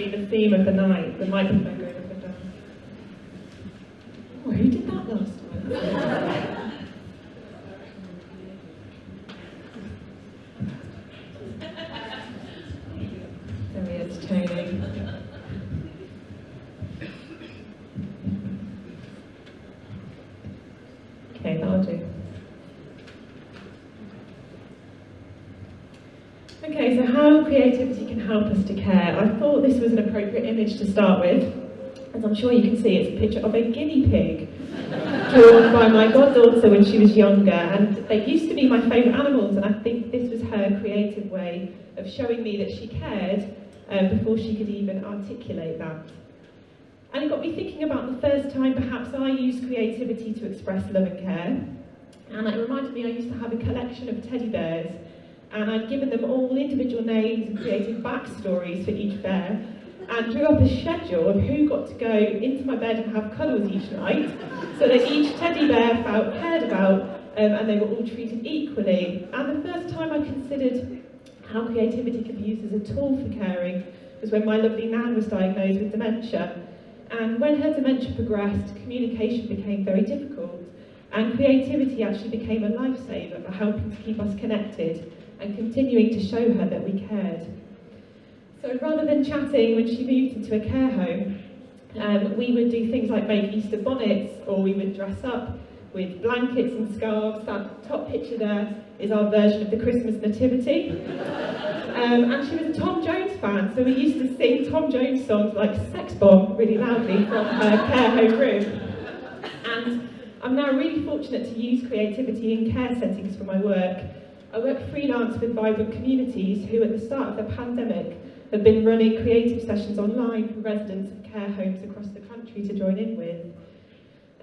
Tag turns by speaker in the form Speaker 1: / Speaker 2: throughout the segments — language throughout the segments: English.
Speaker 1: be the theme of the night, the microphone going up and down. Oh, who did that last time? There he is, Tony. Okay, that'll do. Okay, so how creativity can help us to care. I thought this was an appropriate image to start with. As I'm sure you can see, it's a picture of a guinea pig drawn by my goddaughter when she was younger, and they used to be my favourite animals, and I think this was her creative way of showing me that she cared before she could even articulate that. And it got me thinking about the first time perhaps I used creativity to express love and care, and it reminded me I used to have a collection of teddy bears, and I'd given them all individual names and creative backstories for each bear, and drew up a schedule of who got to go into my bed and have cuddles each night, so that each teddy bear felt cared about, and they were all treated equally. And the first time I considered how creativity could be used as a tool for caring was when my lovely Nan was diagnosed with dementia. And when her dementia progressed, communication became very difficult, and creativity actually became a lifesaver for helping to keep us connected and continuing to show her that we cared. So rather than chatting when she moved into a care home, we would do things like make Easter bonnets, or we would dress up with blankets and scarves. That top picture there is our version of the Christmas nativity. And she was a Tom Jones fan, so we used to sing Tom Jones songs like Sex Bomb really loudly from her care home room. And I'm now really fortunate to use creativity in care settings for my work. I work freelance with vibrant communities who at the start of the pandemic have been running creative sessions online for residents of care homes across the country to join in with.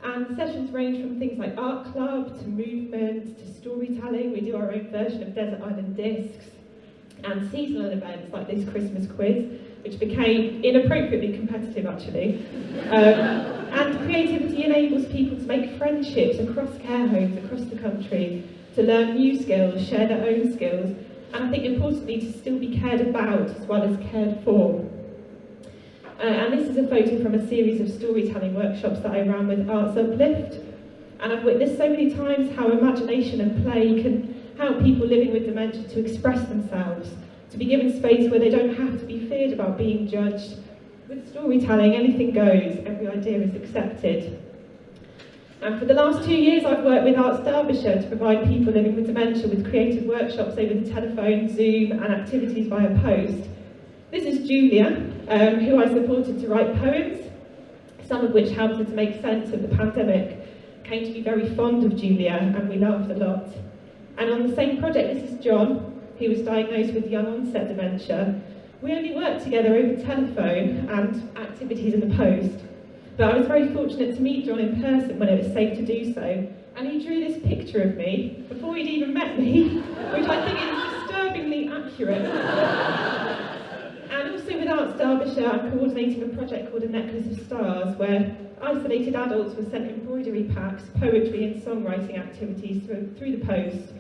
Speaker 1: And sessions range from things like art club, to movement, to storytelling. We do our own version of Desert Island Discs, and seasonal events like this Christmas quiz, which became inappropriately competitive actually. And creativity enables people to make friendships across care homes, across the country, to learn new skills, share their own skills, and I think importantly to still be cared about as well as cared for. And this is a photo from a series of storytelling workshops that I ran with Arts Uplift, and I've witnessed so many times how imagination and play can help people living with dementia to express themselves, to be given space where they don't have to be feared about being judged. With storytelling, anything goes, every idea is accepted. And for the last 2 years, I've worked with Arts Derbyshire to provide people living with dementia with creative workshops over the telephone, Zoom, and activities via post. This is Julia, who I supported to write poems, some of which helped her to make sense of the pandemic. Came to be very fond of Julia, and we laughed a lot. And on the same project, this is John, who was diagnosed with young onset dementia. We only worked together over telephone and activities in the post. But I was very fortunate to meet John in person when it was safe to do so, and he drew this picture of me before he'd even met me, which I think is disturbingly accurate. And also with Arts Derbyshire, I'm coordinating a project called A Necklace of Stars, where isolated adults were sent embroidery packs, poetry and songwriting activities through the post,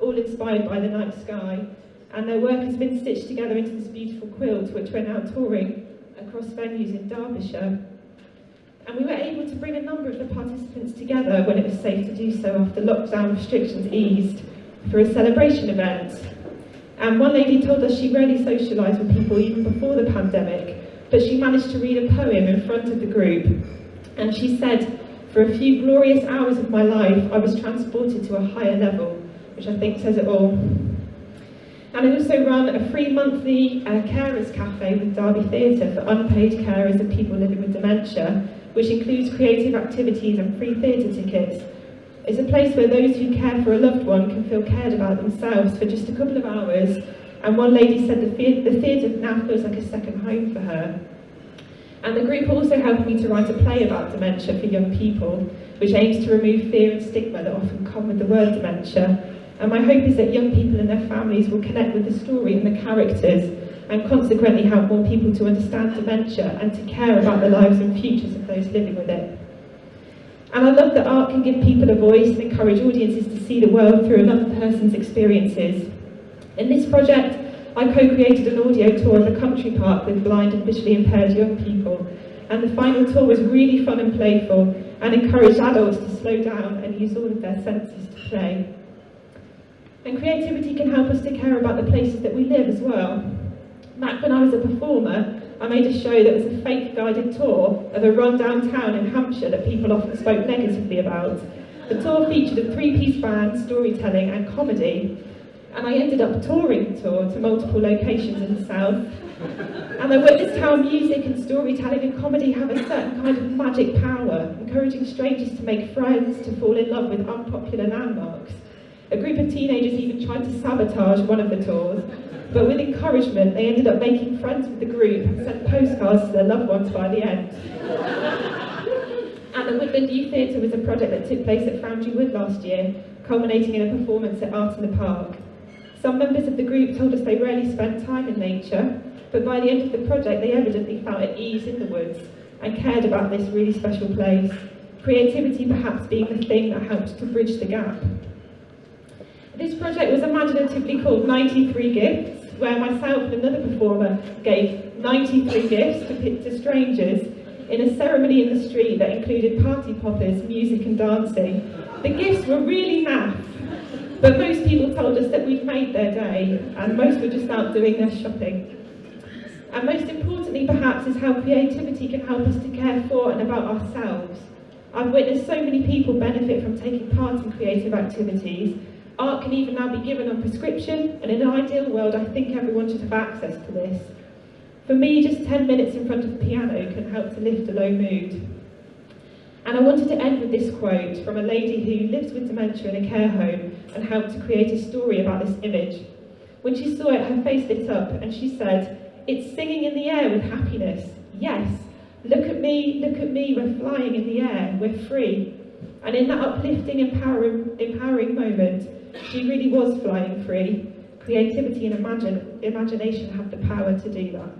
Speaker 1: all inspired by the night sky. And their work has been stitched together into this beautiful quilt, which we're now touring across venues in Derbyshire. And we were able to bring a number of the participants together when it was safe to do so after lockdown restrictions eased for a celebration event. And one lady told us she rarely socialised with people even before the pandemic, but she managed to read a poem in front of the group. And she said, "For a few glorious hours of my life, I was transported to a higher level," which I think says it all. And I also run a free monthly carers cafe with Derby Theatre for unpaid carers and people living with dementia, which includes creative activities and free theatre tickets. It's a place where those who care for a loved one can feel cared about themselves for just a couple of hours, and one lady said the theatre now feels like a second home for her. And the group also helped me to write a play about dementia for young people, which aims to remove fear and stigma that often come with the word dementia. And my hope is that young people and their families will connect with the story and the characters, and consequently help more people to understand dementia and to care about the lives and futures of those living with it. And I love that art can give people a voice and encourage audiences to see the world through another person's experiences. In this project, I co-created an audio tour of a country park with blind and visually impaired young people, and the final tour was really fun and playful and encouraged adults to slow down and use all of their senses to play. And creativity can help us to care about the places that we live as well. Back when I was a performer, I made a show that was a fake guided tour of a rundown town in Hampshire that people often spoke negatively about. The tour featured a three-piece band, storytelling and comedy, and I ended up touring the tour to multiple locations in the south. And I witnessed how music and storytelling and comedy have a certain kind of magic power, encouraging strangers to make friends, to fall in love with unpopular landmarks. A group of teenagers even tried to sabotage one of the tours, but with encouragement they ended up making friends with the group and sent postcards to their loved ones by the end. And the Woodland Youth Theatre was a project that took place at Foundry Wood last year, culminating in a performance at Art in the Park. Some members of the group told us they rarely spent time in nature, but by the end of the project they evidently felt at ease in the woods and cared about this really special place, creativity perhaps being the thing that helped to bridge the gap. This project was imaginatively called 93 Gifts, where myself and another performer gave 93 gifts to strangers in a ceremony in the street that included party poppers, music and dancing. The gifts were really naff, but most people told us that we'd made their day, and most were just out doing their shopping. And most importantly perhaps is how creativity can help us to care for and about ourselves. I've witnessed so many people benefit from taking part in creative activities. Art can even now be given on prescription, and in an ideal world I think everyone should have access to this. For me, just 10 minutes in front of the piano can help to lift a low mood. And I wanted to end with this quote from a lady who lives with dementia in a care home and helped to create a story about this image. When she saw it, her face lit up and she said, "It's singing in the air with happiness. Yes, look at me, we're flying in the air, we're free." And in that uplifting, empowering moment, she really was flying free. Creativity and imagination have the power to do that.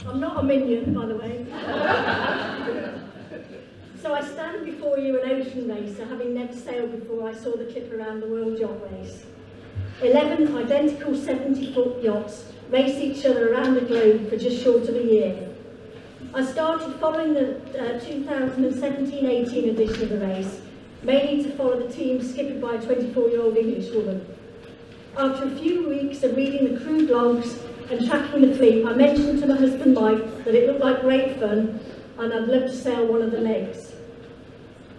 Speaker 2: I'm not a minion, by the way. So I stand before you an ocean racer, having never sailed before I saw the trip around the world yacht race. 11 identical 70-foot yachts race each other around the globe for just short of a year. I started following the 2017-18 edition of the race, mainly to follow the team skippered by a 24-year-old English woman. After a few weeks of reading the crew blogs and tracking the fleet, I mentioned to my husband Mike that it looked like great fun and I'd love to sail one of the legs.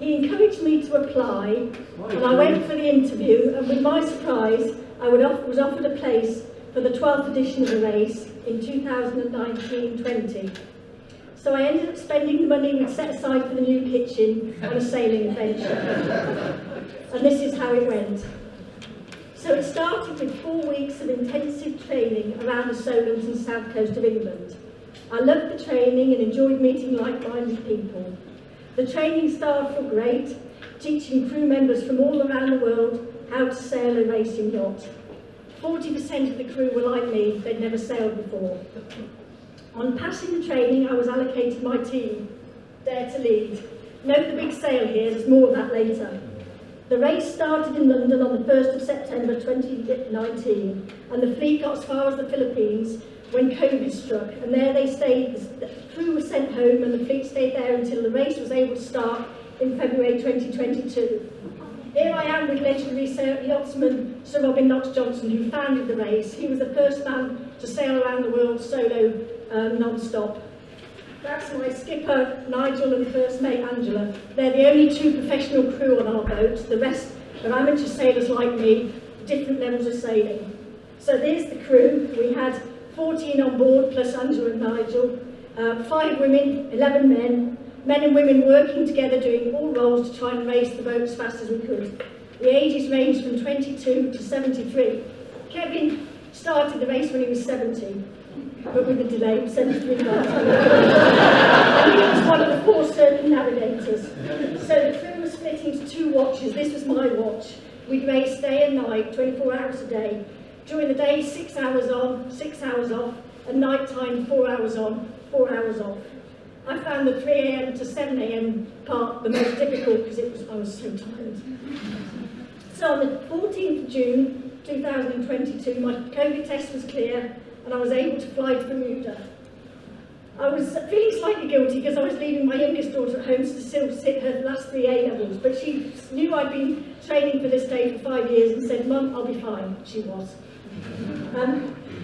Speaker 2: He encouraged me to apply, and I went for the interview, and with my surprise I was offered a place for the 12th edition of the race in 2019-20. So I ended up spending the money we'd set aside for the new kitchen on a sailing adventure. And this is how it went. So it started with 4 weeks of intensive training around the Solent and south coast of England. I loved the training and enjoyed meeting like-minded people. The training staff were great, teaching crew members from all around the world how to sail a racing yacht. 40% of the crew were like me, they'd never sailed before. On passing the training, I was allocated my team, Dare to Lead. Note the big sail here, there's more of that later. The race started in London on the 1st of September 2019, and the fleet got as far as the Philippines when COVID struck, and there they stayed. The crew was sent home and the fleet stayed there until the race was able to start in February 2022. Here I am with legendary yachtsman Sir Robin Knox-Johnson, who founded the race. He was the first man to sail around the world solo non-stop. That's my skipper, Nigel, and first mate, Angela. They're the only two professional crew on our boat. The rest are amateur sailors like me, different levels of sailing. So there's the crew. We had 14 on board, plus Angela and Nigel. 5 women, 11 men and women working together doing all roles to try and race the boat as fast as we could. The ages ranged from 22 to 73. Kevin started the race when he was 70, but with a delay, 73 miles. And he was one of the 4 circumnavigators. So the crew was split into 2 watches. This was my watch. We'd race day and night, 24 hours a day. During the day, 6 hours on, 6 hours off, and night time, 4 hours on, 4 hours off. I found the 3 a.m. to 7 a.m. part the most difficult because I was so tired. So on the 14th of June 2022, my COVID test was clear and I was able to fly to Bermuda. I was feeling slightly guilty because I was leaving my youngest daughter at home to still sit her last 3 A-levels, but she knew I'd been training for this day for 5 years and said, "Mum, I'll be fine." She was.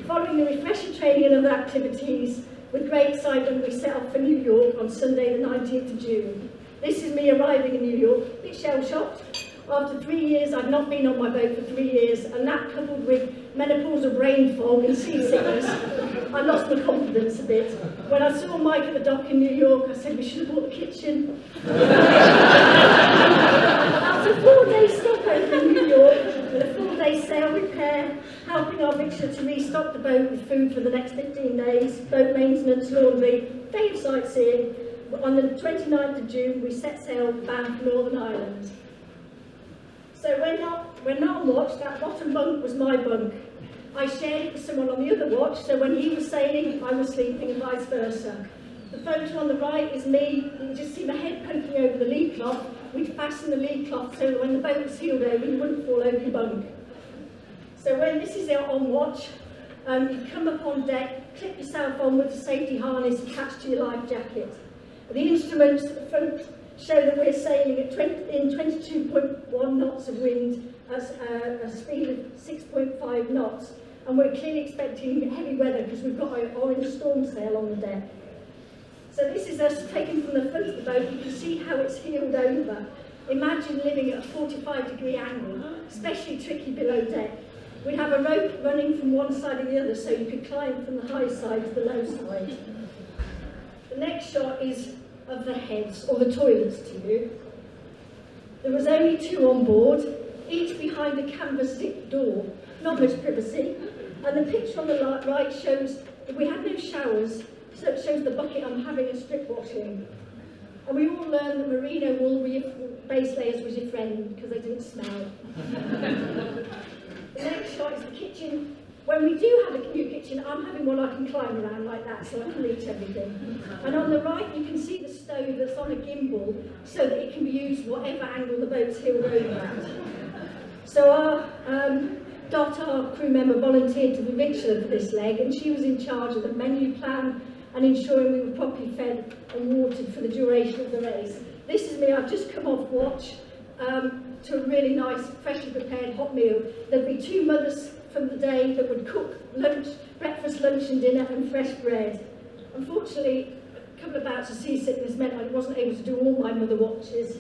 Speaker 2: Following the refresher training and other activities, with great excitement we set off for New York on Sunday the 19th of June. This is me arriving in New York, a bit shell-shocked. After 3 years, I'd not been on my boat for 3 years, and that coupled with menopausal brain fog and seasickness, I lost my confidence a bit. When I saw Mike at the dock in New York, I said, "We should have bought the kitchen." After a 4-day stopover in New York, with a full-day sail repair, helping our Victor to restock the boat with food for the next 15 days, boat maintenance, laundry, day of sightseeing, on the 29th of June, we set sail bound for Northern Ireland. So when not on watch, that bottom bunk was my bunk. I shared it with someone on the other watch, so when he was sailing, I was sleeping and vice versa. The photo on the right is me. You can just see my head poking over the lee cloth. We'd fasten the lee cloth so that when the boat was heeled over, you wouldn't fall over your bunk. So when this is on watch, you come up on deck, clip yourself on with the safety harness attached to your life jacket. The instruments at the front show that we're sailing at 22.1 knots of wind at a speed of 6.5 knots, and we're clearly expecting heavy weather because we've got our orange storm sail on the deck. So this is us taken from the front of the boat. You can see how it's heeled over. Imagine living at a 45-degree angle, especially tricky below deck. We'd have a rope running from one side to the other so you could climb from the high side to the low side. The next shot is of the heads, or the toilets to you. There was only 2 on board, each behind a canvas zip door, not much privacy. And the picture on the right shows that we had no showers, so it shows the bucket I'm having a strip washing. And we all learned that merino wool base layers was your friend because they didn't smell. The next shot is the kitchen. When we do have a new kitchen, I'm having one I can climb around like that so I can reach everything. And on the right you can see the stove that's on a gimbal so that it can be used whatever angle the boat's heeled over at. So our crew member, volunteered to be victular for this leg, and she was in charge of the menu plan and ensuring we were properly fed and watered for the duration of the race. This is me, I've just come off watch to a really nice, freshly prepared hot meal. There'd be 2 mothers from the day that would cook lunch, breakfast, lunch and dinner and fresh bread. Unfortunately, a couple of bouts of seasickness meant I wasn't able to do all my mother watches.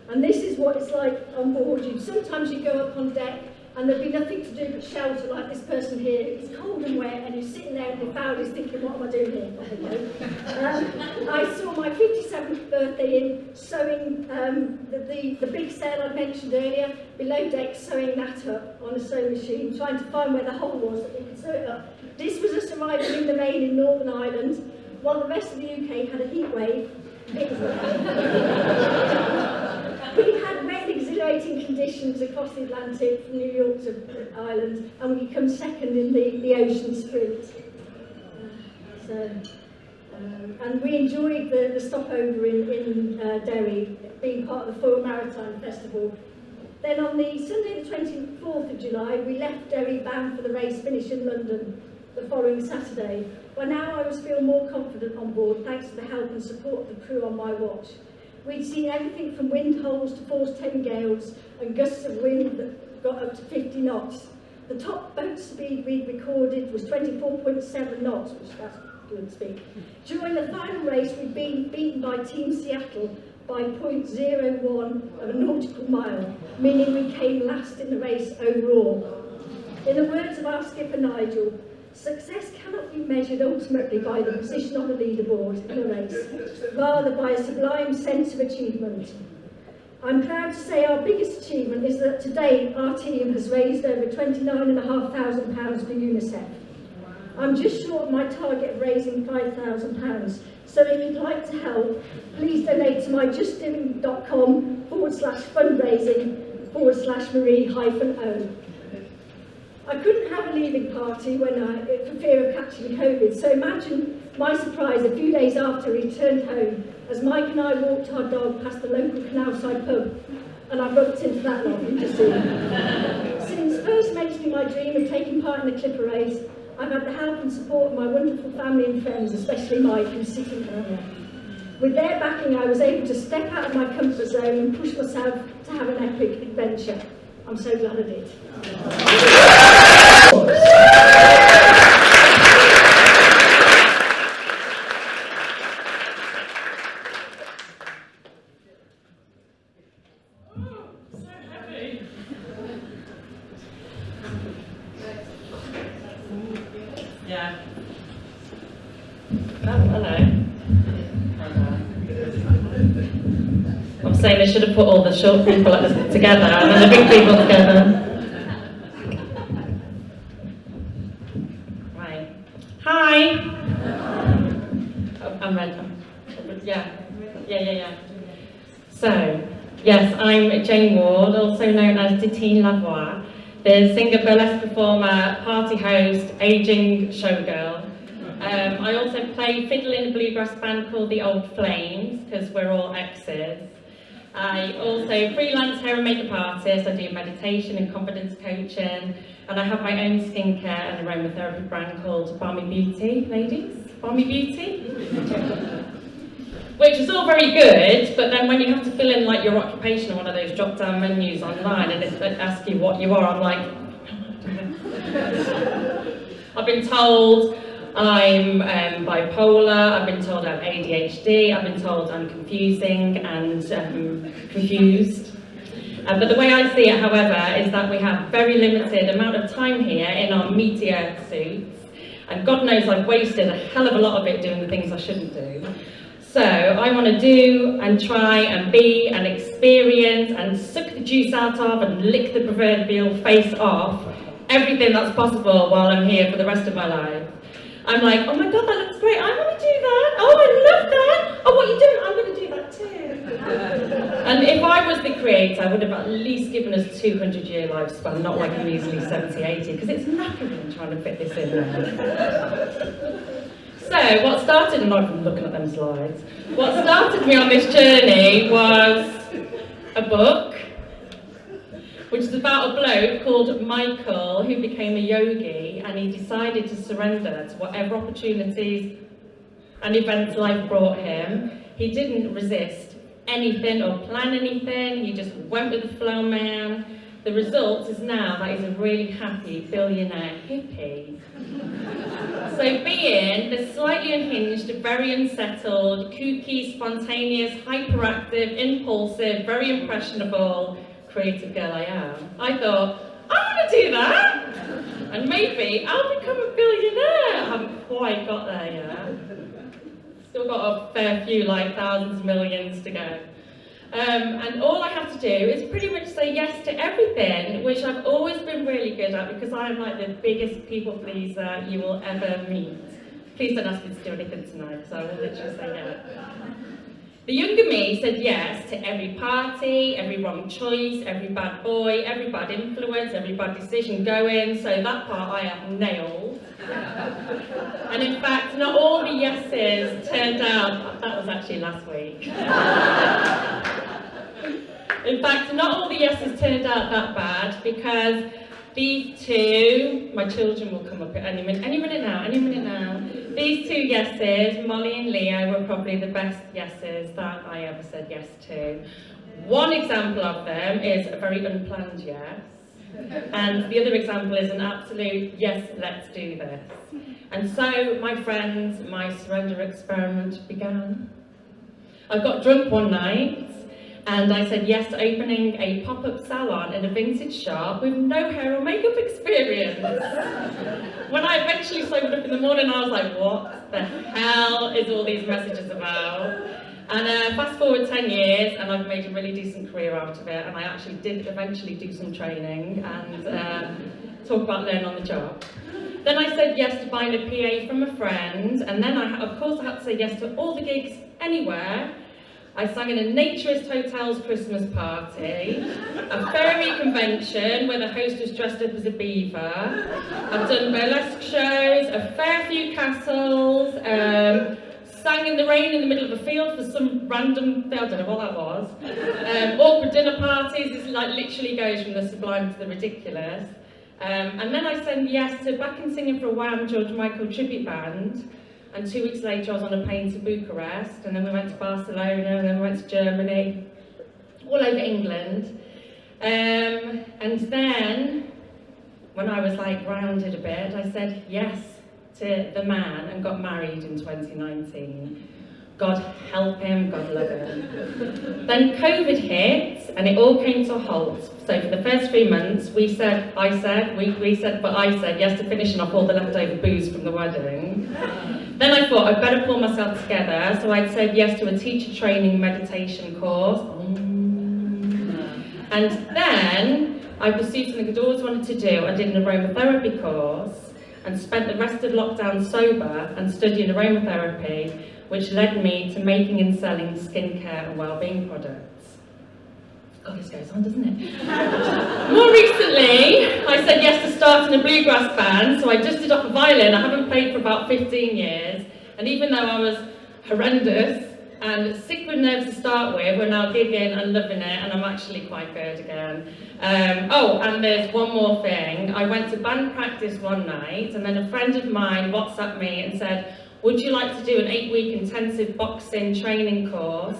Speaker 2: And this is what it's like on board you. Sometimes you go up on deck and there'd be nothing to do but shelter like this person here. It's cold and wet and you're sitting there in your fowlies thinking, what am I doing here? I saw my 57th birthday in sewing the big sail I mentioned earlier, below deck, sewing that up on a sewing machine, trying to find where the hole was that we could sew it up. This was us arriving in the main in Northern Ireland, while the rest of the UK had a heat wave. We had wet and exhilarating conditions across the Atlantic from New York to Ireland, and we come second in the ocean sprint. And we enjoyed the stopover in Derry, being part of the Foyle Maritime Festival. Then on the Sunday the 24th of July, we left Derry bound for the race finish in London the following Saturday. By now I was feeling more confident on board thanks to the help and support of the crew on my watch. We'd seen everything from wind holes to force 10 gales and gusts of wind that got up to 50 knots. The top boat speed we'd recorded was 24.7 knots, which that's good speed. During the final race, we'd been beaten by Team Seattle by 0.01 of a nautical mile, meaning we came last in the race overall. In the words of our skipper Nigel, Success cannot be measured ultimately by the position on the leaderboard in a race, rather by a sublime sense of achievement. I'm proud to say our biggest achievement is that today our team has raised over £29,500 for UNICEF. I'm just short of my target of raising £5,000, so if you'd like to help, please donate to my justgiving.com/fundraising/Marie-O. I couldn't have a leaving party for fear of catching COVID, so imagine my surprise a few days after he returned home as Mike and I walked our dog past the local canalside pub, and I bumped into that lot you just seen. Since first mentioning my dream of taking part in the Clipper race, I've had the help and support of my wonderful family and friends, especially Mike, who's sitting down there. With their backing, I was able to step out of my comfort zone and push myself to have an epic adventure. I'm so glad I did.
Speaker 1: Yeah. Oh, hello. I'm saying they should have put all the short people together and then the big people together. Right. Hi. Oh, I'm ready. Yeah. So, yes, I'm Jane Ward, also known as Titine Lavoie, the singer, burlesque performer, party host, ageing showgirl. I also play fiddle in a bluegrass band called the Old Flames, because we're all exes. I also freelance hair and makeup artist. I do meditation and confidence coaching, and I have my own skincare and aromatherapy brand called Balmy Beauty, ladies. Balmy Beauty. Which is all very good, but then when you have to fill in like your occupation on one of those drop-down menus online and it asks you what you are, I'm like, I've been told I'm bipolar, I've been told I have ADHD, I've been told I'm confusing and confused. But the way I see it, however, is that we have very limited amount of time here in our meaty earth suits, and God knows I've wasted a hell of a lot of it doing the things I shouldn't do. So I want to do and try and be and experience and suck the juice out of and lick the proverbial face off everything that's possible while I'm here for the rest of my life. I'm like, oh my God, that looks great. I want to do that. Oh, I love that. Oh, what are you doing? I'm going to do that too. And if I was the creator, I would have at least given us 200-year lifespan, not like a measly 70, 80, because it's knackering trying to fit this in there. So, what started, and I've been looking at them slides, what started me on this journey was a book, which is about a bloke called Michael who became a yogi, and he decided to surrender to whatever opportunities and events life brought him. He didn't resist anything or plan anything, he just went with the flow, man. The result is now that he's a really happy billionaire hippie. So being the slightly unhinged, very unsettled, kooky, spontaneous, hyperactive, impulsive, very impressionable, creative girl I am, I thought, I want to do that! And maybe I'll become a billionaire! I haven't quite got there yet. Still got a fair few, like thousands of millions to go. And all I have to do is pretty much say yes to everything, which I've always been really good at because I'm like the biggest people pleaser you will ever meet. Please don't ask me to do anything tonight, because I will literally say yes. The younger me said yes to every party, every wrong choice, every bad boy, every bad influence, every bad decision going, so that part I have nailed. And in fact, not all the yeses turned out, that was actually last week. In fact, not all the yeses turned out that bad, because these two, my children will come up any minute now. These two yeses, Molly and Leo, were probably the best yeses that I ever said yes to. One example of them is a very unplanned yes, and the other example is an absolute yes, let's do this. And so, my friends, my surrender experiment began. I got drunk one night,
Speaker 3: And I said yes to opening a pop-up salon in a vintage shop with no hair or makeup experience. When I eventually sobered up in the morning, I was like, what the hell is all these messages about? And fast forward 10 years, and I've made a really decent career out of it, and I actually did eventually do some training and talk about learning on the job. Then I said yes to buying a PA from a friend, and then of course I had to say yes to all the gigs anywhere. I sang in a naturist hotel's Christmas party, a fairy convention where the host was dressed up as a beaver. I've done burlesque shows, a fair few castles, sang in the rain in the middle of a field for some random thing, I don't know what that was. Awkward dinner parties, this like literally goes from the sublime to the ridiculous. And then I said yes to back in singing for a Wham! George Michael tribute band. And 2 weeks later I was on a plane to Bucharest, and then we went to Barcelona, and then we went to Germany, all over England. And then, when I was like grounded a bit, I said yes to the man and got married in 2019. God help him, God love him. Then COVID hit, and it all came to a halt. So for the first 3 months, I said yes to finishing off all the leftover booze from the wedding. Then I thought I'd better pull myself together, so I'd said yes to a teacher training meditation course. And then I pursued something I'd always wanted to do. I did an aromatherapy course and spent the rest of lockdown sober and studying aromatherapy, which led me to making and selling skincare and wellbeing products. God, this goes on, doesn't it? More recently, I said yes to starting a bluegrass band, so I dusted off a violin. I haven't played for about 15 years, and even though I was horrendous and sick with nerves to start with, we're now gigging and loving it, and I'm actually quite good again. And there's one more thing. I went to band practice one night, and then a friend of mine WhatsApped me and said, would you like to do an 8-week intensive boxing training course?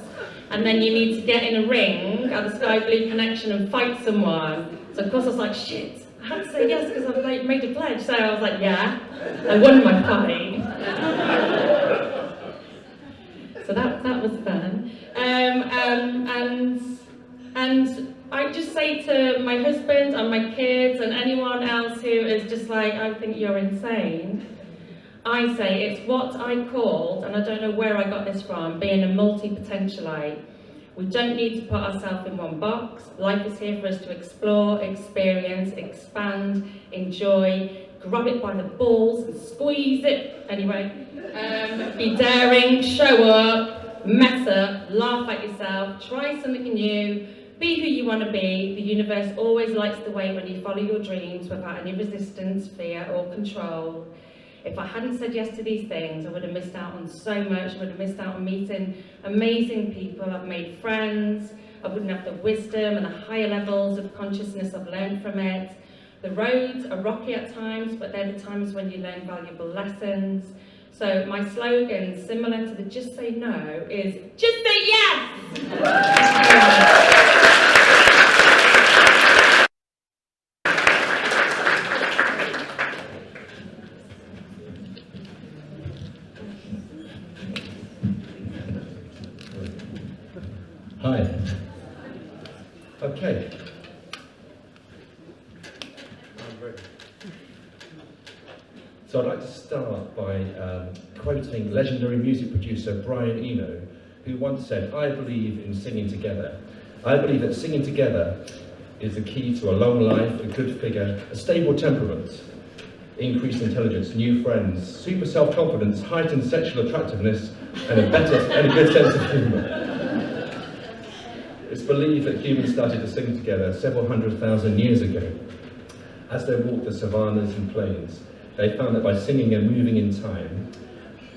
Speaker 3: And then you need to get in a ring at the Sky Blue Connection and fight someone. So of course I was like, shit, I had to say yes because I've like made a pledge. So I was like, yeah, I won my fight. So that was fun. And I just say to my husband and my kids and anyone else who is just like, I think you're insane, I say it's what I called, and I don't know where I got this from, being a multi-potentialite. We don't need to put ourselves in one box. Life is here for us to explore, experience, expand, enjoy, grab it by the balls and squeeze it. Anyway, be daring, show up, mess up, laugh at yourself, try something new, be who you want to be. The universe always likes the way when you follow your dreams without any resistance, fear or control. If I hadn't said yes to these things, I would have missed out on so much. I would have missed out on meeting amazing people. I've made friends. I wouldn't have the wisdom and the higher levels of consciousness I've learned from it. The roads are rocky at times, but they're the times when you learn valuable lessons. So my slogan, similar to the Just Say No, is Just Say Yes!
Speaker 4: Hi. Okay. So I'd like to start by quoting legendary music producer Brian Eno, who once said, I believe in singing together. I believe that singing together is the key to a long life, a good figure, a stable temperament, increased intelligence, new friends, super self-confidence, heightened sexual attractiveness, and a good sense of humour. It's believed that humans started to sing together several 100,000 years ago. As they walked the savannas and plains, they found that by singing and moving in time,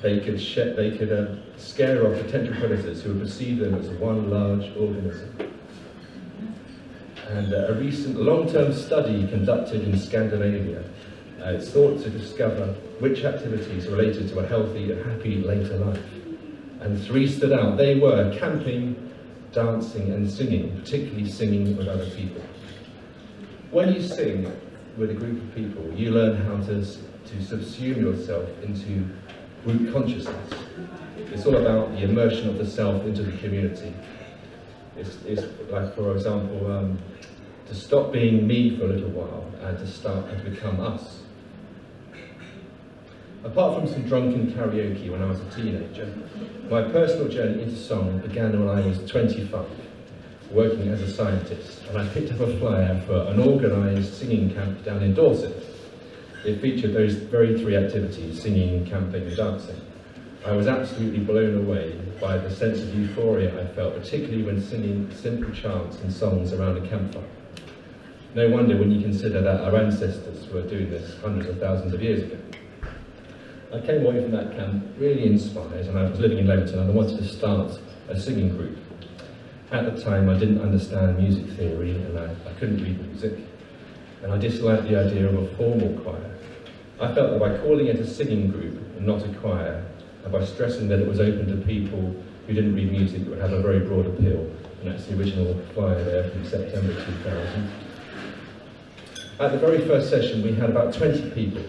Speaker 4: they could scare off potential predators who would perceive them as one large organism. And a recent long-term study conducted in Scandinavia, it's thought to discover which activities related to a healthy and happy later life. And 3 stood out. They were camping, dancing and singing, particularly singing with other people. When you sing with a group of people, you learn how to subsume yourself into group consciousness. It's all about the immersion of the self into the community. It's like, for example, to stop being me for a little while and to start and to become us. Apart from some drunken karaoke when I was a teenager, my personal journey into song began when I was 25, working as a scientist, and I picked up a flyer for an organised singing camp down in Dorset. It featured those very three activities: singing, camping and dancing. I was absolutely blown away by the sense of euphoria I felt, particularly when singing simple chants and songs around a campfire. No wonder when you consider that our ancestors were doing this hundreds of thousands of years ago. I came away from that camp really inspired, and I was living in Leamington and I wanted to start a singing group. At the time I didn't understand music theory and I couldn't read music, and I disliked the idea of a formal choir. I felt that by calling it a singing group and not a choir, and by stressing that it was open to people who didn't read music, it would have a very broad appeal. And that's the original flyer there from September 2000. At the very first session we had about 20 people.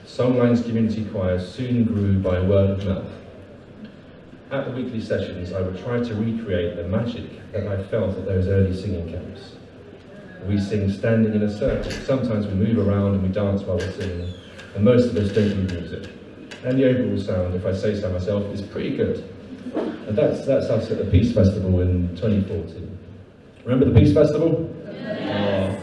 Speaker 4: Songlines Community Choir soon grew by word of mouth. At the weekly sessions I would try to recreate the magic that I felt at those early singing camps. We sing standing in a circle. Sometimes we move around and we dance while we're singing, and most of us don't read music. And the overall sound, if I say so myself, is pretty good. And that's us at the Peace Festival in 2014. Remember the Peace Festival? Yes.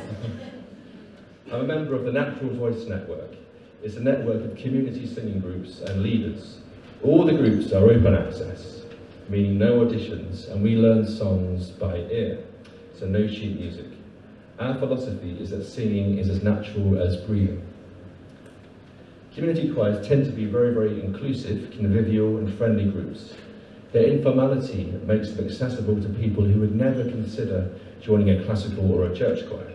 Speaker 4: Oh. I'm a member of the Natural Voice Network. It's a network of community singing groups and leaders. All the groups are open access, meaning no auditions, and we learn songs by ear, so no sheet music. Our philosophy is that singing is as natural as breathing. Community choirs tend to be very, very inclusive, convivial and friendly groups. Their informality makes them accessible to people who would never consider joining a classical or a church choir.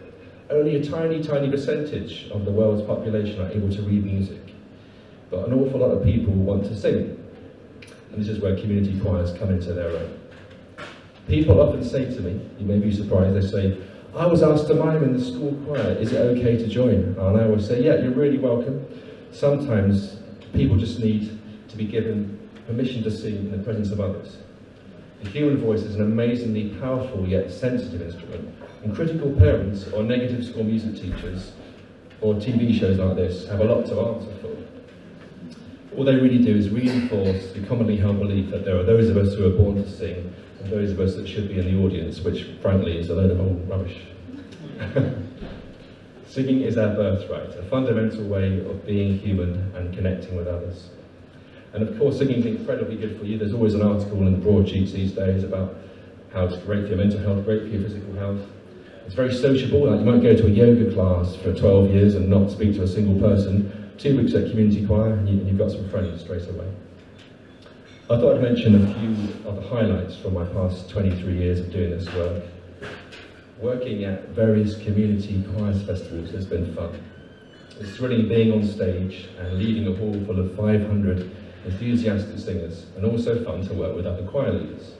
Speaker 4: Only a tiny, tiny percentage of the world's population are able to read music, but an awful lot of people want to sing. And this is where community choirs come into their own. People often say to me, you may be surprised, they say, I was asked to mime in the school choir, is it okay to join? And I always say, yeah, you're really welcome. Sometimes people just need to be given permission to sing in the presence of others. The human voice is an amazingly powerful yet sensitive instrument, and critical parents or negative school music teachers or TV shows like this have a lot to answer for. All they really do is reinforce the commonly held belief that there are those of us who are born to sing and those of us that should be in the audience, which frankly is a load of old rubbish. Singing is our birthright, a fundamental way of being human and connecting with others. And of course, singing is incredibly good for you. There's always an article in the broadsheets these days about how it's great for your mental health, great for your physical health. It's very sociable. Like you might go to a yoga class for 12 years and not speak to a single person. 2 weeks at community choir and you've got some friends straight away. I thought I'd mention a few of the highlights from my past 23 years of doing this work. Working at various community choirs festivals has been fun. It's thrilling being on stage and leading a hall full of 500 enthusiastic singers, and also fun to work with other choir leaders.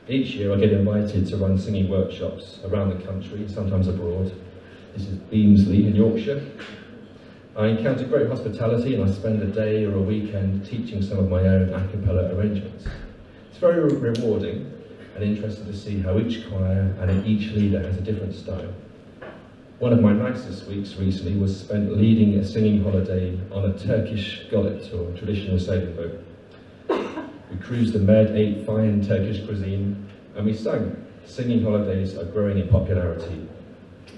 Speaker 4: Each year I get invited to run singing workshops around the country, sometimes abroad. This is Beamsley in Yorkshire. I encounter great hospitality and I spend a day or a weekend teaching some of my own a cappella arrangements. It's very rewarding and interesting to see how each choir and each leader has a different style. One of my nicest weeks recently was spent leading a singing holiday on a Turkish gullet, or traditional sailing boat. We cruised the Med, ate fine Turkish cuisine, and we sang. Singing holidays are growing in popularity.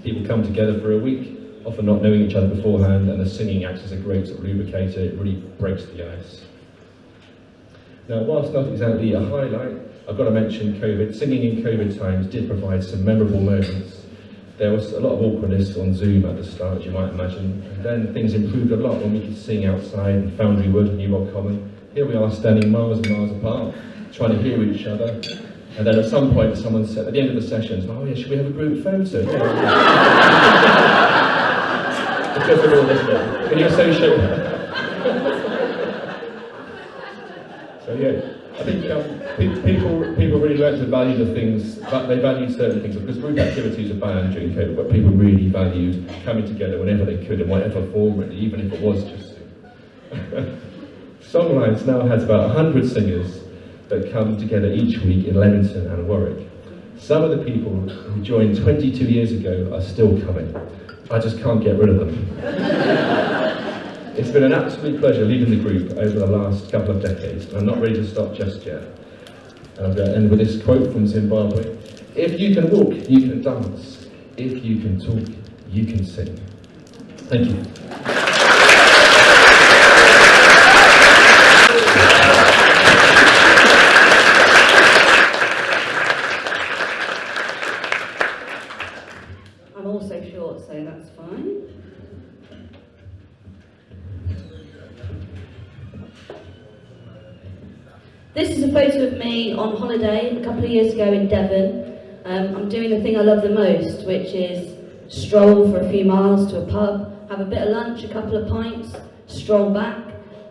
Speaker 4: People come together for a week, often not knowing each other beforehand, and the singing acts as a great sort of lubricator. It really breaks the ice. Now, whilst not exactly a highlight, I've got to mention COVID. Singing in COVID times did provide some memorable moments. There was a lot of awkwardness on Zoom at the start, as you might imagine, and then things improved a lot when we could sing outside in Foundry Wood, New Rock Common. Here we are standing miles and miles apart, trying to hear each other, and then at some point someone said, at the end of the session, oh yeah, should we have a group photo? Yeah. Because of all this, can you associate that? So yeah, I think people really learn to value the things, but they value certain things, because group activities are banned during COVID, but people really valued coming together whenever they could, in whatever form, really, even if it was just singing. Songlines now has about 100 singers that come together each week in Leamington and Warwick. Some of the people who joined 22 years ago are still coming. I just can't get rid of them. It's been an absolute pleasure leading the group over the last couple of decades. I'm not ready to stop just yet. And I'm going to end with this quote from Zimbabwe. If you can walk, you can dance. If you can talk, you can sing. Thank you.
Speaker 5: I'm also short, so that's fine. This is a photo of me on holiday a couple of years ago in Devon. I'm doing the thing I love the most, which is stroll for a few miles to a pub, have a bit of lunch, a couple of pints, stroll back.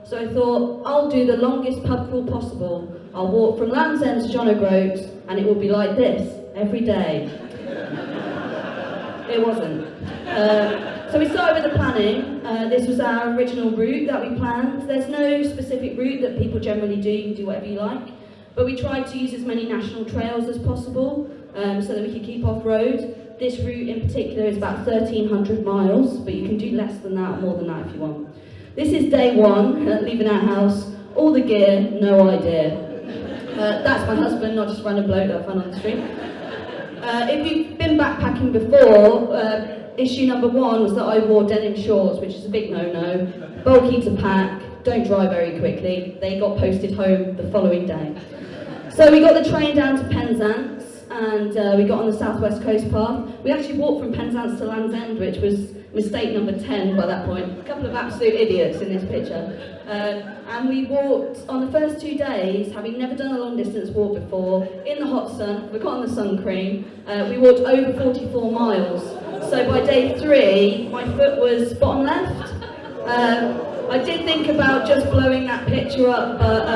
Speaker 5: So I thought, I'll do the longest pub crawl possible. I'll walk from Land's End to John O'Groats, and it will be like this every day. It wasn't. So we started with the planning. This was our original route that we planned. There's no specific route that people generally do. You can do whatever you like. But we tried to use as many national trails as possible so that we could keep off-road. This route in particular is about 1,300 miles, but you can do less than that or more than that if you want. This is day one, leaving our house. All the gear, no idea. That's my husband, not just a random bloke that I found on the street. If you've been backpacking before, issue number one was that I wore denim shorts, which is a big no-no. Bulky to pack, don't dry very quickly. They got posted home the following day. So we got the train down to Penzance, and we got on the southwest coast path. We actually walked from Penzance to Land's End, which was mistake number 10 by that point. A couple of absolute idiots in this picture. And we walked on the first 2 days, having never done a long distance walk before, in the hot sun. We got on the sun cream. We walked over 44 miles. So by day 3, my foot was bottom left. I did think about just blowing that picture up, but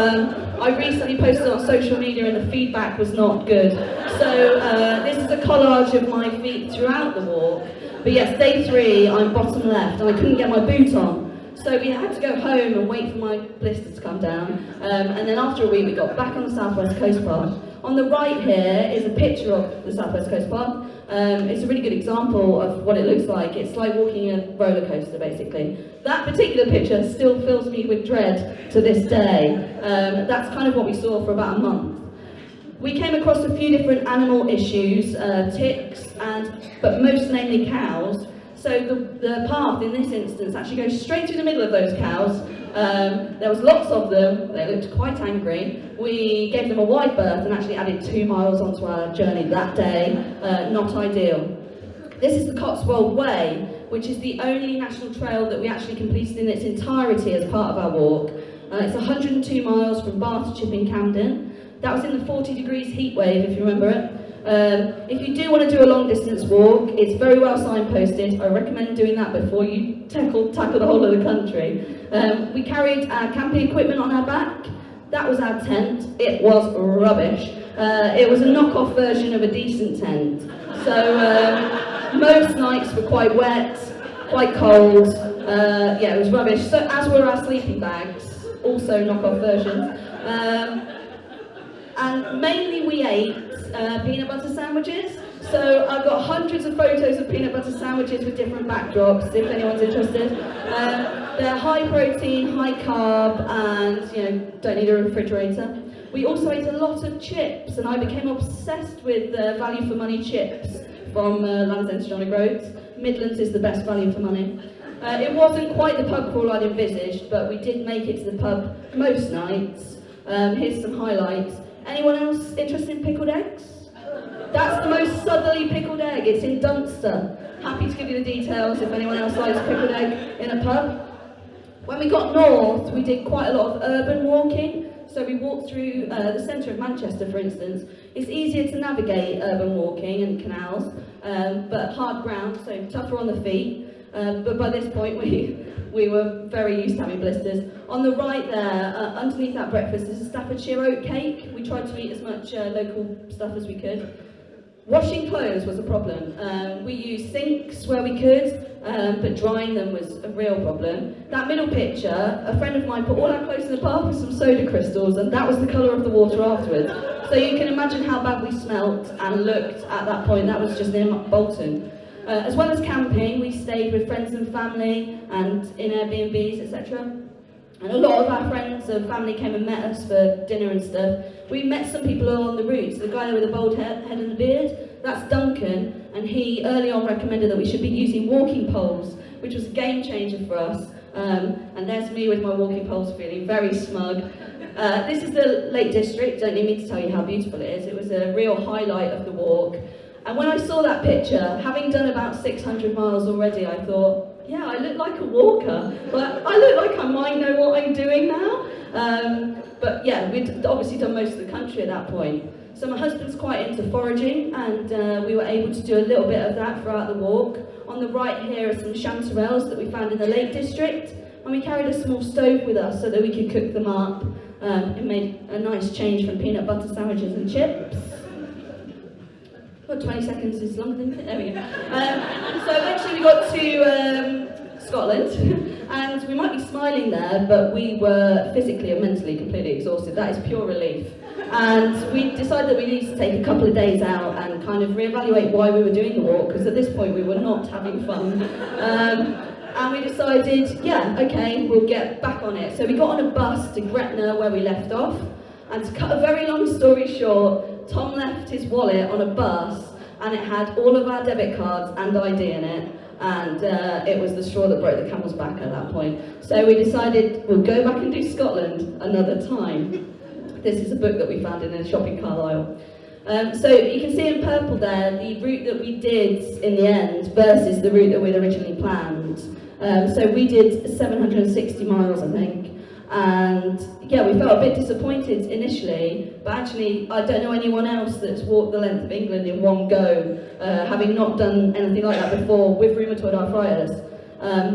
Speaker 5: I recently posted it on social media and the feedback was not good. So this is a collage of my feet throughout the walk. But yes, day 3, I'm bottom left and I couldn't get my boot on. So we had to go home and wait for my blisters to come down. And then after a week, we got back on the southwest coast path. On the right here is a picture of the southwest coast path. It's a really good example of what it looks like. It's like walking a roller coaster, basically. That particular picture still fills me with dread to this day. That's kind of what we saw for about a month. We came across a few different animal issues, ticks, but most namely cows. So the path in this instance actually goes straight through the middle of those cows. There was lots of them, they looked quite angry. We gave them a wide berth and actually added 2 miles onto our journey that day. Not ideal. This is the Cotswold Way, which is the only national trail that we actually completed in its entirety as part of our walk. It's 102 miles from Bath to Chipping Camden. That was in the 40 degrees heat wave, if you remember it. If you do want to do a long distance walk, it's very well signposted. I recommend doing that before you tackle the whole of the country. We carried our camping equipment on our back. That was our tent. It was rubbish. It was a knockoff version of a decent tent. So most nights were quite wet, quite cold. Yeah, it was rubbish. So as were our sleeping bags, also knockoff versions. And mainly we ate peanut butter sandwiches. So I've got hundreds of photos of peanut butter sandwiches with different backdrops, if anyone's interested. They're high protein, high carb, and don't need a refrigerator. We also ate a lot of chips, and I became obsessed with value for money chips from Land's End to John O'Groats. Midlands is the best value for money. It wasn't quite the pub crawl I'd envisaged, but we did make it to the pub most nights. Here's some highlights. Anyone else interested in pickled eggs? That's the most southerly pickled egg. It's in Dunster. Happy to give you the details if anyone else likes pickled egg in a pub. When we got north, we did quite a lot of urban walking. So we walked through the centre of Manchester, for instance. It's easier to navigate urban walking and canals, but hard ground, so tougher on the feet. But by this point, we were very used to having blisters. On the right there, underneath that breakfast, is a Staffordshire oat cake. We tried to eat as much local stuff as we could. Washing clothes was a problem. We used sinks where we could, but drying them was a real problem. That middle picture, a friend of mine put all our clothes in the bath with some soda crystals, and that was the colour of the water afterwards. So you can imagine how bad we smelt and looked at that point. That was just near Bolton. As well as camping, we stayed with friends and family and in Airbnbs, etc. And a lot of our friends and family came and met us for dinner and stuff. We met some people along the route. So the guy with the bald head and the beard, that's Duncan, and he early on recommended that we should be using walking poles, which was a game changer for us. And there's me with my walking poles feeling very smug. This is the Lake District. Don't need me to tell you how beautiful it is. It was a real highlight of the walk. And when I saw that picture, having done about 600 miles already, I thought, yeah, I look like a walker, but I look like I might know what I'm doing now. But yeah, we'd obviously done most of the country at that point. So my husband's quite into foraging, and we were able to do a little bit of that throughout the walk. On the right here are some chanterelles that we found in the Lake District, and we carried a small stove with us so that we could cook them up. It made a nice change from peanut butter sandwiches and chips. Well, 20 seconds is longer than... There we go. So eventually we got to Scotland, and we might be smiling there, but we were physically and mentally completely exhausted. That is pure relief. And we decided that we needed to take a couple of days out and kind of reevaluate why we were doing the walk, because at this point we were not having fun. And we decided, yeah, okay, we'll get back on it. So we got on a bus to Gretna, where we left off. And to cut a very long story short, Tom left his wallet on a bus, and it had all of our debit cards and ID in it. And it was the straw that broke the camel's back at that point. So we decided we'll go back and do Scotland another time. This is a book that we found in a shop in Carlisle. So you can see in purple there the route that we did in the end versus the route that we'd originally planned. So we did 760 miles, I think. And yeah, we felt a bit disappointed initially, but actually I don't know anyone else that's walked the length of England in one go, having not done anything like that before with rheumatoid arthritis.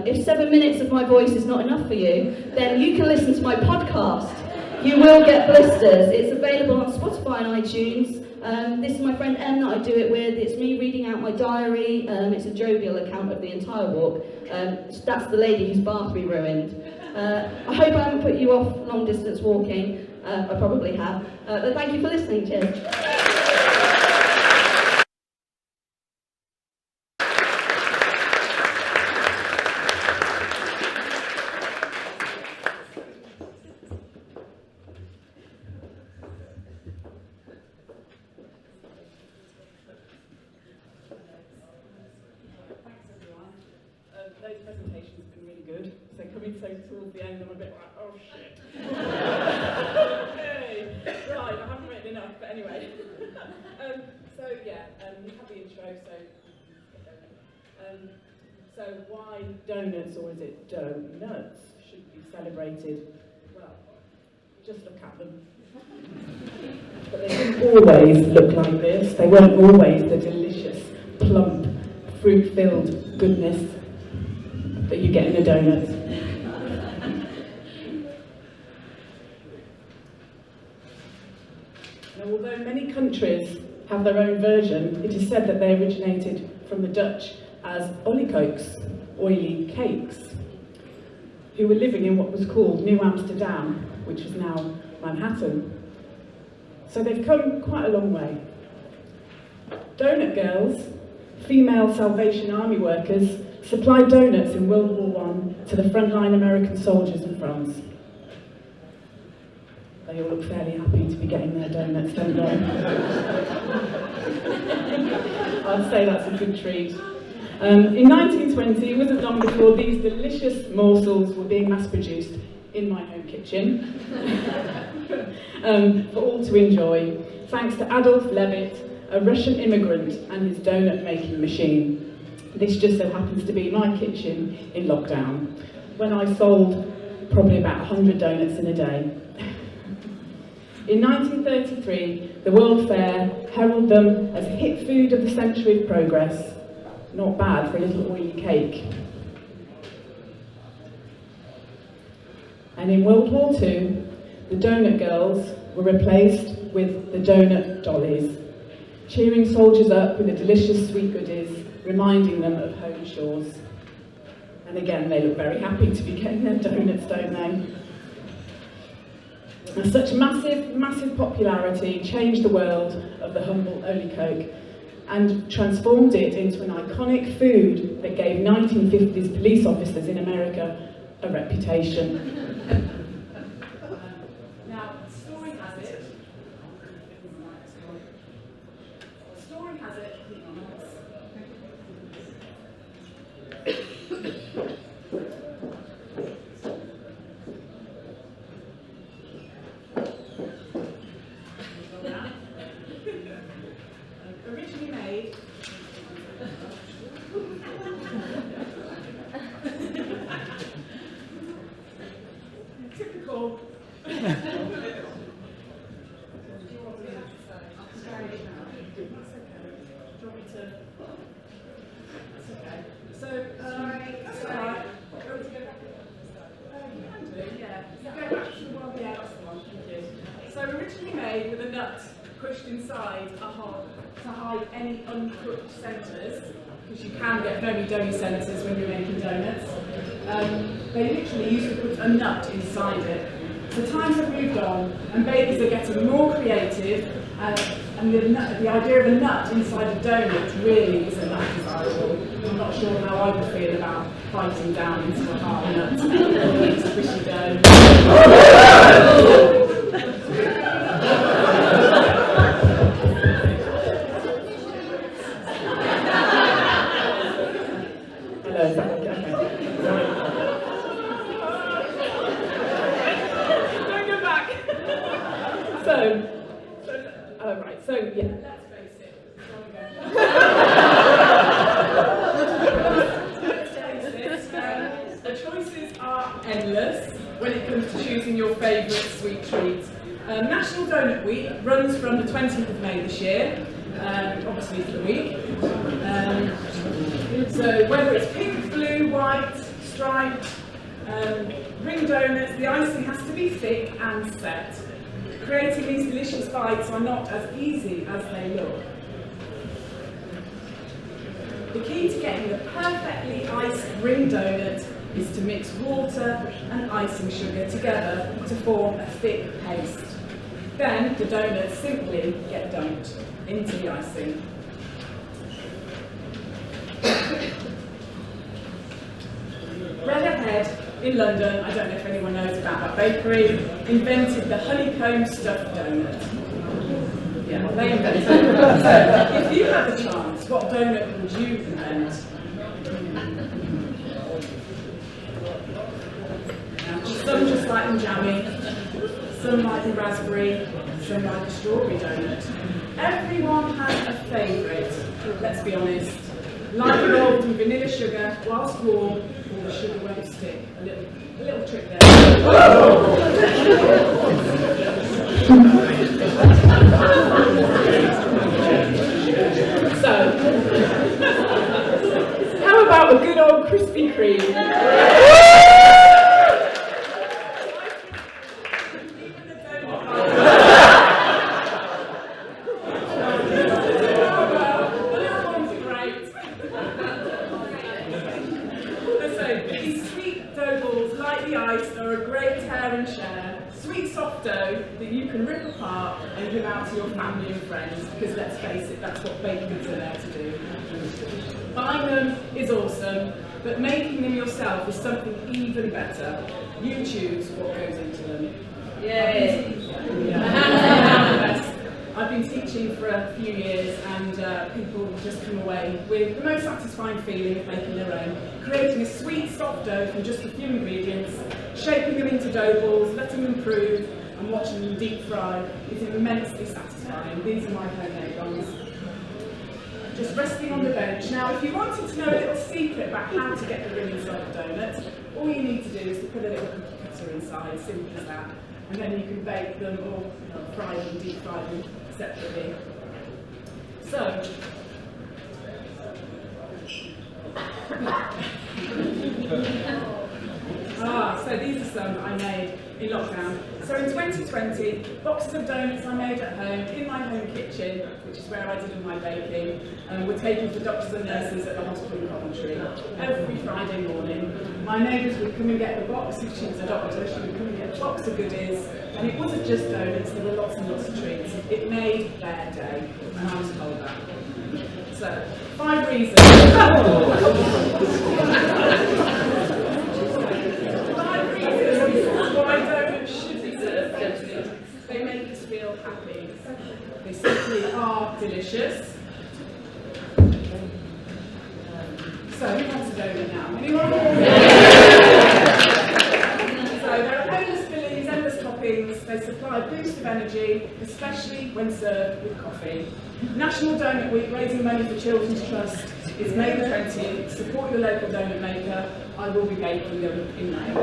Speaker 5: If 7 minutes of my voice is not enough for you, then you can listen to my podcast. You will get blisters. It's available on Spotify and iTunes. This is my friend Em that I do it with. It's me reading out my diary. It's a jovial account of the entire walk. That's the lady whose bath we ruined. I hope I haven't put you off long distance walking. I probably have. But thank you for listening. Cheers.
Speaker 6: Those presentations have been really good. So coming so towards the end, I'm a bit like, oh shit. Okay, right, I haven't written enough, but anyway. So yeah, we have the intro, so why donuts, or is it donuts, should be celebrated? Well, just look at them. But they didn't always look like this. They weren't always the delicious, plump, fruit-filled goodness that you get in a donut. Now, although many countries have their own version, it is said that they originated from the Dutch as olykoeks, oily cakes, who were living in what was called New Amsterdam, which is now Manhattan. So they've come quite a long way. Donut girls, female Salvation Army workers, supplied donuts in World War I to the frontline American soldiers in France. They all look fairly happy to be getting their donuts, don't they? I'd say that's a good treat. In 1920, it wasn't long before these delicious morsels were being mass-produced in my home kitchen for all to enjoy, thanks to Adolf Levitt, a Russian immigrant, and his donut-making machine. This just so happens to be my kitchen in lockdown, when I sold probably about 100 donuts in a day. In 1933, the World Fair heralded them as hit food of the century of progress. Not bad for a little oily cake. And in World War II, the donut girls were replaced with the donut dollies, cheering soldiers up with the delicious sweet goodies, reminding them of home shores. And again, they look very happy to be getting their donuts, don't they? And such massive popularity changed the world of the humble Oly Coke and transformed it into an iconic food that gave 1950s police officers in America a reputation. Now, story has it. Originally made. Typical. So, that's all right. So originally made with a nut pushed inside to hide any uncooked centres, because you can get very doughy centres when you're making donuts. They literally used to put a nut inside it. So times have moved on, and bakers are getting more creative, and the idea of a nut inside a donut really isn't that desirable. I'm not sure how I would feel about biting down into a hard nut or into squishy dough. Hello, is that okay? Don't go back. So yeah. Let's face it. The choices are endless when it comes to choosing your favourite sweet treat. National Donut Week runs from the 20th of May this year, obviously for the week. So whether it's pink, blue, white, striped, ring donuts, the icing has to be thick and set. Creating these delicious bites are not as easy as they look. The key to getting the perfectly iced ring donut is to mix water and icing sugar together to form a thick paste. Then the donuts simply get dumped into the icing. Redhead in London, I don't know if anyone knows about that bakery, invented the honeycomb stuffed donut. Yeah, they invented it. So, if you had the chance, what donut would you invent? Now, some just like them jammy, some like the raspberry, some like the strawberry donut. Everyone has a favourite, let's be honest. Light it rolled in vanilla sugar whilst warm, or the sugar won't stick. A little trick there. So, how about a good old Krispy Kreme? These sweet dough balls, like the ice, are a great tear and share. Sweet soft dough that you can rip apart and give out to your family and friends, because let's face it, that's what baked goods are there to do. Buying them is awesome, but making them yourself is something even better. You choose what goes into them. Yay! I've been teaching for a few years, and people just come away with the most satisfying feeling of making their own. Creating a sweet soft dough from just a few ingredients, shaping them into dough balls, letting them improve, and watching them deep fry is immensely satisfying. These are my homemade ones. Just resting on the bench. Now, if you wanted to know a little secret about how to get the ring inside a donut, all you need to do is to put a little cookie cutter inside, simple as that. And then you can bake them or fry them, deep fry them separately. So, so these are some I made in lockdown. So in 2020, boxes of donuts I made at home, in my home kitchen, which is where I did all my baking. We're taken for doctors and nurses at the hospital in Coventry every Friday morning. My neighbours would come and get the box. If she was a doctor, she would come and get a box of goodies. And it wasn't just donuts, there were lots and lots of treats. It made their day, and I was told that. So, 5 reasons. 5 reasons why donuts should be served gently. They make us feel happy. They simply are delicious. So, who wants a donut now? Anyone? So, there are endless fillings, endless toppings. They supply a boost of energy, especially when served with coffee. National Donut Week, raising money for Children's Trust, is May the 20th. Support your local donut maker. I will be baking them in May.